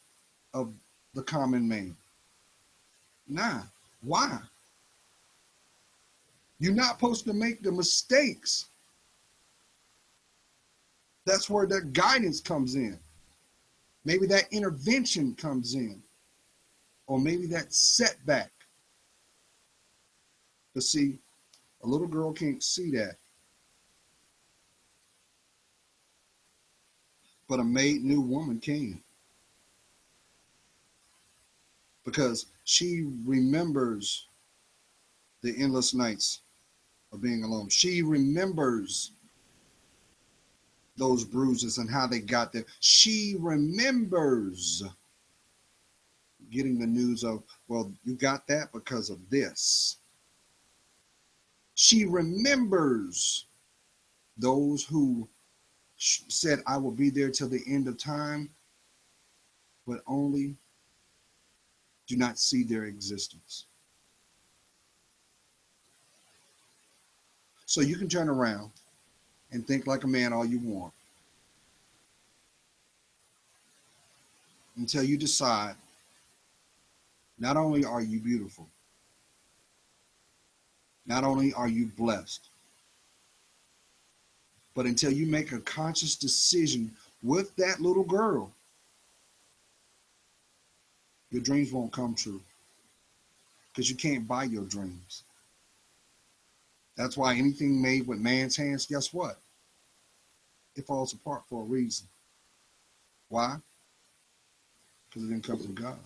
S1: of the common man. Nah, Why? You're not supposed to make the mistakes. That's where that guidance comes in. Maybe that intervention comes in, or maybe that setback. But see, a little girl can't see that. But a made new woman can. Because she remembers the endless nights of being alone. She remembers those bruises and how they got there. She remembers getting the news of, well, you got that because of this. She remembers those who said, I will be there till the end of time, but only do not see their existence. So you can turn around and think like a man all you want until you decide not only are you beautiful, not only are you blessed, but until you make a conscious decision with that little girl, your dreams won't come true because you can't buy your dreams. That's why anything made with man's hands, guess what? It falls apart for a reason. Why? Because it didn't come from God.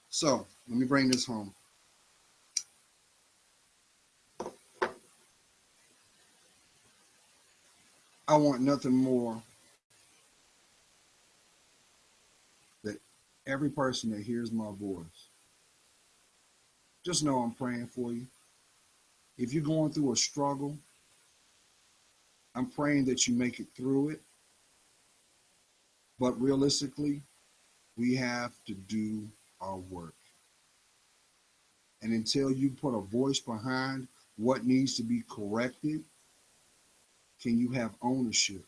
S1: So let me bring this home. I want nothing more that every person that hears my voice, just know I'm praying for you. If you're going through a struggle, I'm praying that you make it through it. But realistically, we have to do our work. And until you put a voice behind what needs to be corrected, can you have ownership?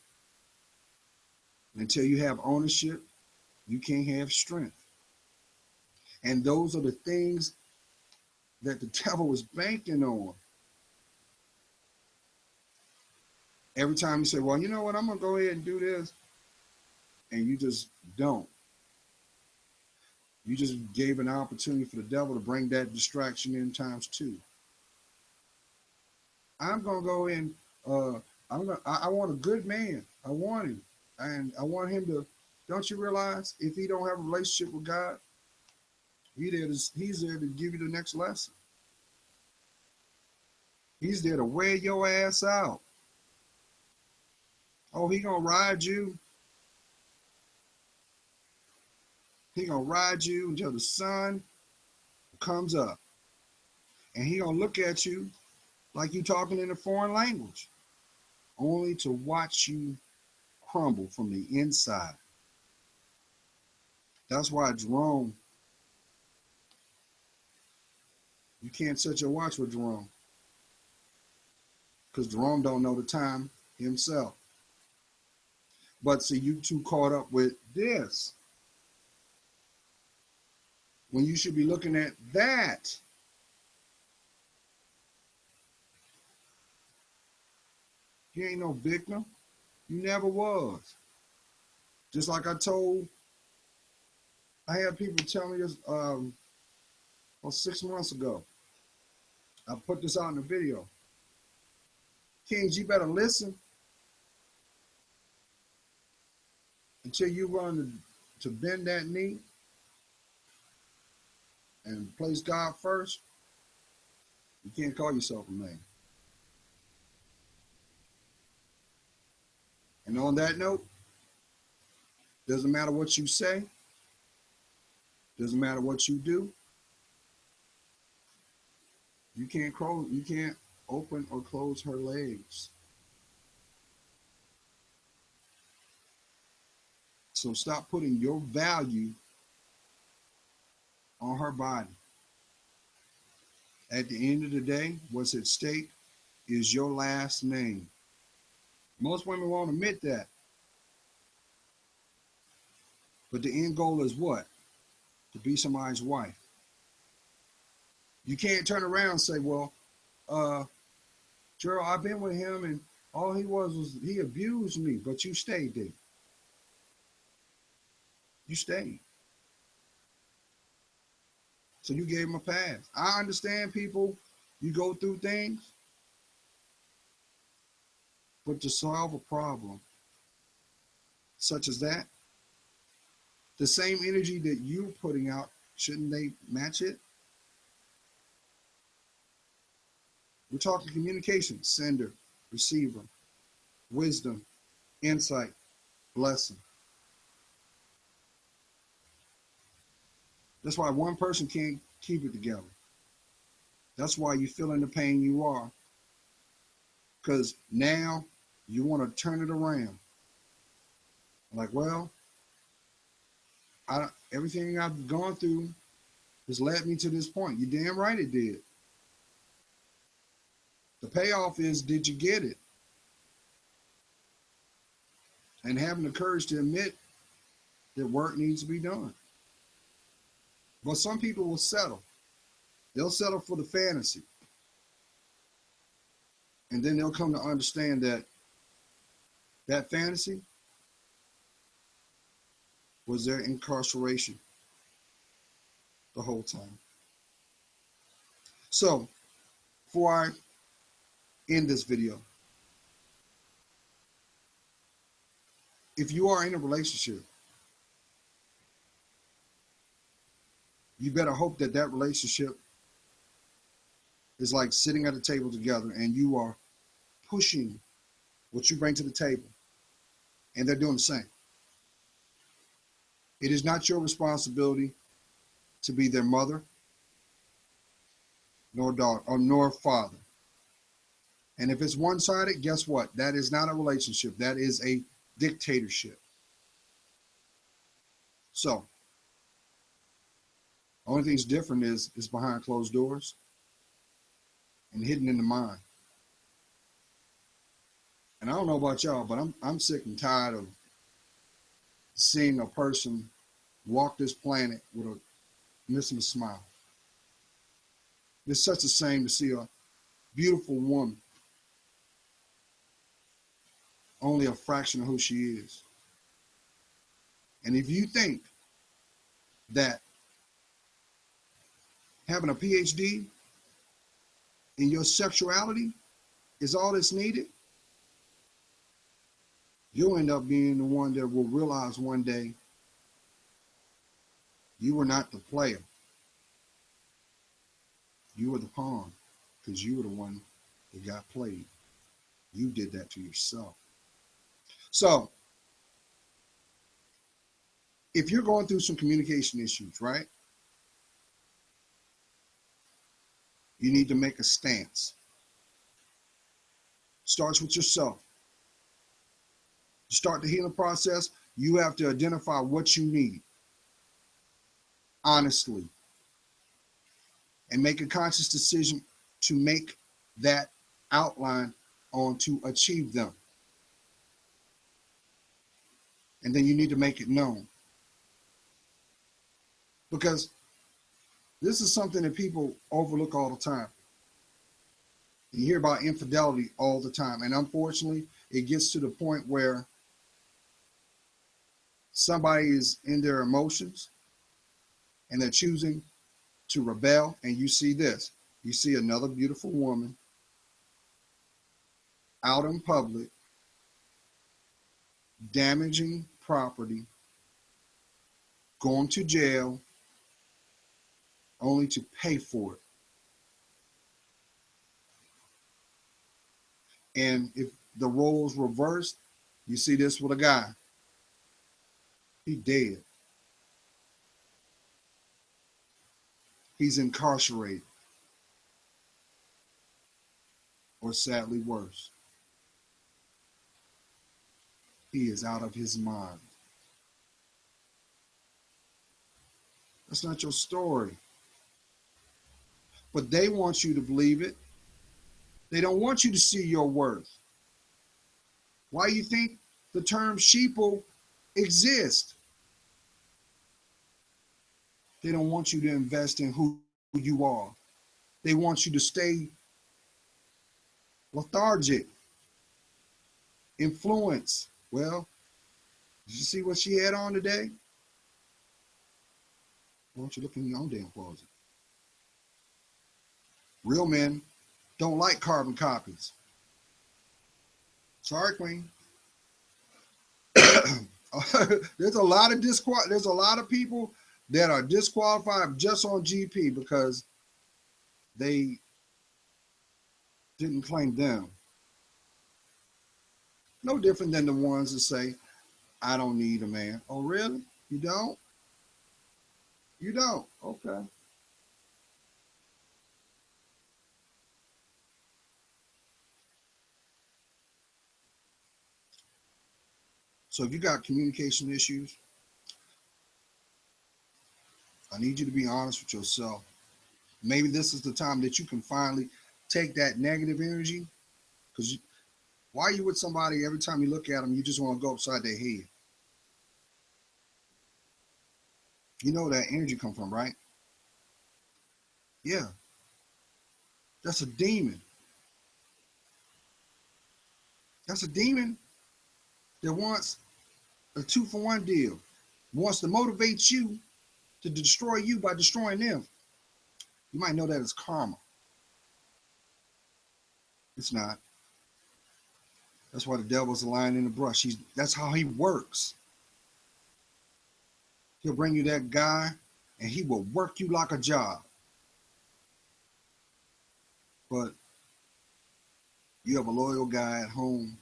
S1: Until you have ownership, you can't have strength. And those are the things that the devil is banking on. Every time you say, well, you know what, I'm going to go ahead and do this, and you just don't. You just gave an opportunity for the devil to bring that distraction in times two. I'm going to go in, I want a good man. I want him. And I want him to, don't you realize if he don't have a relationship with God, he's there to give you the next lesson. He's there to wear your ass out. Oh, he gonna ride you. He gonna ride you until the sun comes up. And he gonna look at you like you talking in a foreign language, only to watch you crumble from the inside. That's why Jerome, you can't set your watch with Jerome, because Jerome don't know the time himself. But see, you too caught up with this, when you should be looking at that. You ain't no victim. You never was. Just like I had people tell me this 6 months ago. I put this out in the video. Kings, you better listen until you learn to bend that knee and place God first. You can't call yourself a man. And on that note, doesn't matter what you say, doesn't matter what you do, you can't open or close her legs. So stop putting your value on her body. At the end of the day, what's at stake is your last name. Most women won't admit that. But the end goal is what? To be somebody's wife. You can't turn around and say, well, uh, Gerald, I've been with him and all he was he abused me, but you stayed there. You stayed. So you gave him a pass. I understand people, you go through things, but to solve a problem such as that, the same energy that you're putting out, shouldn't they match it? We're talking communication, sender, receiver, wisdom, insight, blessing. That's why one person can't keep it together. That's why you're feeling the pain you are. Because now you want to turn it around. Like, well, everything I've gone through has led me to this point. You damn right it did. The payoff is, did you get it? And having the courage to admit that work needs to be done. But some people will settle. They'll settle for the fantasy. And then they'll come to understand that that fantasy was their incarceration the whole time. So, before I end this video, if you are in a relationship, you better hope that that relationship is like sitting at a table together and you are pushing what you bring to the table and they're doing the same. It is not your responsibility to be their mother, nor daughter, or nor father. And if it's one-sided, guess what? That is not a relationship. That is a dictatorship. So, the only thing that's different is behind closed doors and hidden in the mind. And I don't know about y'all, but I'm sick and tired of seeing a person walk this planet with a missing a smile. It's such a shame to see a beautiful woman, only a fraction of who she is. And if you think that having a PhD in your sexuality is all that's needed, you'll end up being the one that will realize one day you were not the player. You were the pawn, because you were the one that got played. You did that to yourself. So, if you're going through some communication issues, right? You need to make a stance. Starts with yourself. To start the healing process, you have to identify what you need, honestly, and make a conscious decision to make that outline on to achieve them. And then you need to make it known. Because this is something that people overlook all the time. You hear about infidelity all the time. And unfortunately, it gets to the point where somebody is in their emotions and they're choosing to rebel. And you see this. You see another beautiful woman out in public, damaging property, going to jail, only to pay for it. And if the roles reversed, you see this with a guy. He dead. He's incarcerated. Or sadly worse. He is out of his mind. That's not your story. But they want you to believe it. They don't want you to see your worth. Why do you think the term sheeple exists? They don't want you to invest in who you are. They want you to stay lethargic, influenced. Well, did you see what she had on today? Why don't you look in your own damn closet? Real men don't like carbon copies. Sorry, Queen. There's a lot of people that are disqualified just on GP because they didn't claim them. No different than the ones that say, I don't need a man. Oh, really? You don't? You don't? Okay. So if you got communication issues, I need you to be honest with yourself. Maybe this is the time that you can finally take that negative energy. Because why are you with somebody every time you look at them, you just want to go upside their head? You know where that energy come from, right? Yeah, that's a demon. That's a demon that wants a 2-for-1 deal. Wants to motivate you to destroy you by destroying them. You might know that as karma. It's not. That's why the devil's lying in the brush. That's how he works. He'll bring you that guy and he will work you like a job. But you have a loyal guy at home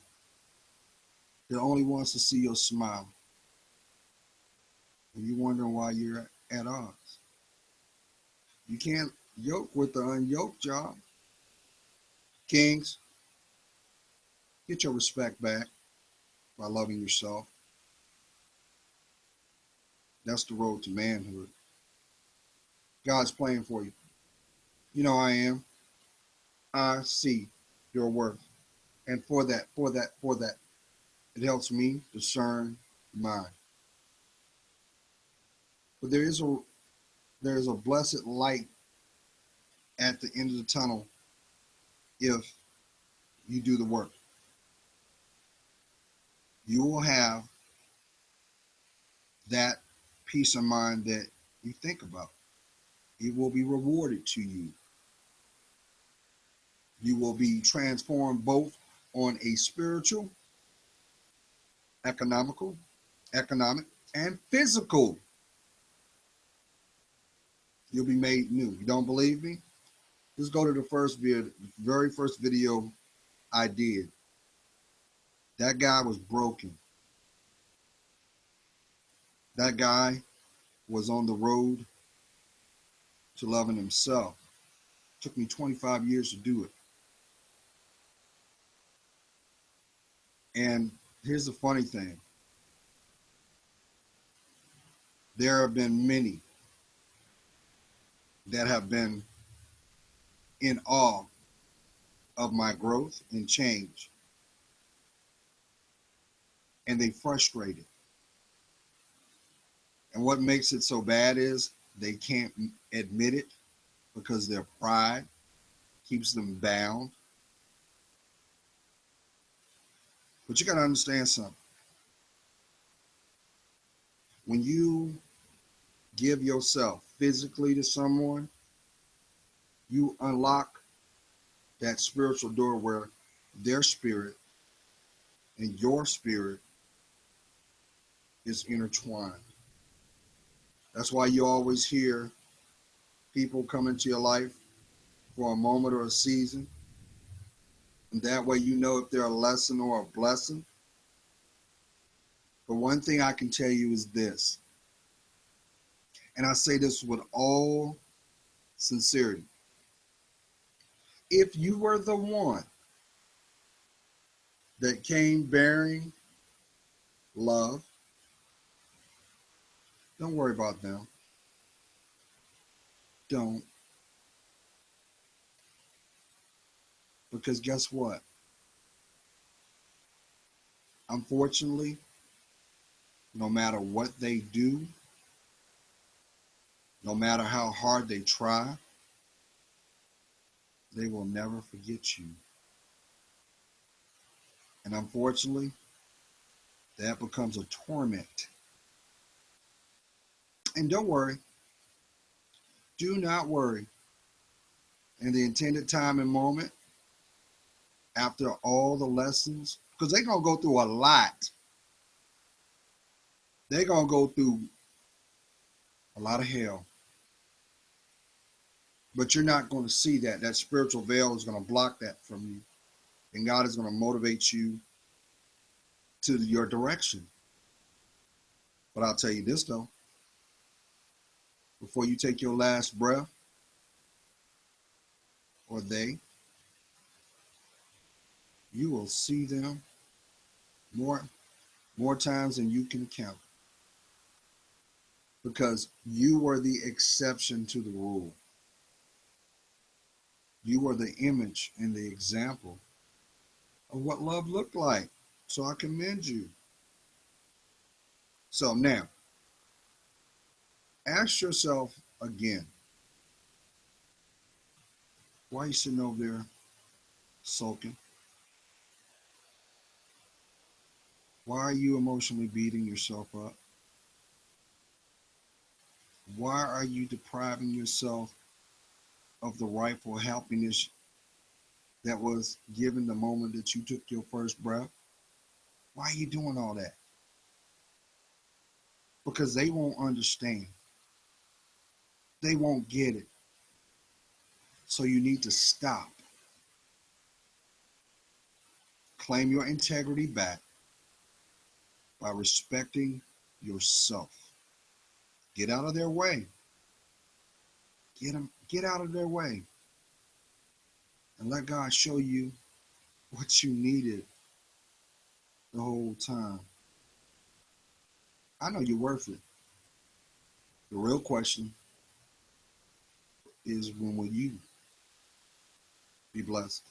S1: that only wants to see your smile. And you're wondering why you're at odds. You can't yoke with the unyoked, y'all. Kings, get your respect back by loving yourself. That's the road to manhood. God's playing for you. You know I am. I see your worth. And for that, it helps me discern mine. But there is a blessed light at the end of the tunnel if you do the work. You will have that peace of mind that you think about. It will be rewarded to you. You will be transformed both on a spiritual, economic, and physical. You'll be made new. You don't believe me? Just go to the very first video I did. That guy was broken. That guy was on the road to loving himself. It took me 25 years to do it. And here's the funny thing. There have been many that have been in awe of my growth and change. And they frustrated. And what makes it so bad is they can't admit it because their pride keeps them bound. But you got to understand something. When you give yourself physically to someone, you unlock that spiritual door where their spirit and your spirit is intertwined. That's why you always hear people come into your life for a moment or a season. And that way you know if they're a lesson or a blessing. But one thing I can tell you is this, and I say this with all sincerity. If you were the one that came bearing love, don't worry about them. Don't. Because guess what? Unfortunately, no matter what they do, no matter how hard they try, They will never forget you. And unfortunately, that becomes a torment. And don't worry, do not worry. In the intended time and moment, after all the lessons, because they're going to go through a lot. They're going to go through a lot of hell. But you're not going to see that. That spiritual veil is going to block that from you. And God is going to motivate you to your direction. But I'll tell you this, though. Before you take your last breath, or they, you will see them more times than you can count. Because you were the exception to the rule. You were the image and the example of what love looked like. So I commend you. So now, ask yourself again, why are you sitting over there sulking? Why are you emotionally beating yourself up? Why are you depriving yourself of the rightful happiness that was given the moment that you took your first breath? Why are you doing all that? Because they won't understand. They won't get it. So you need to stop. Claim your integrity back by respecting yourself. Get out of their way. Get out of their way. And let God show you what you needed the whole time. I know you're worth it. The real question is, when will you be blessed?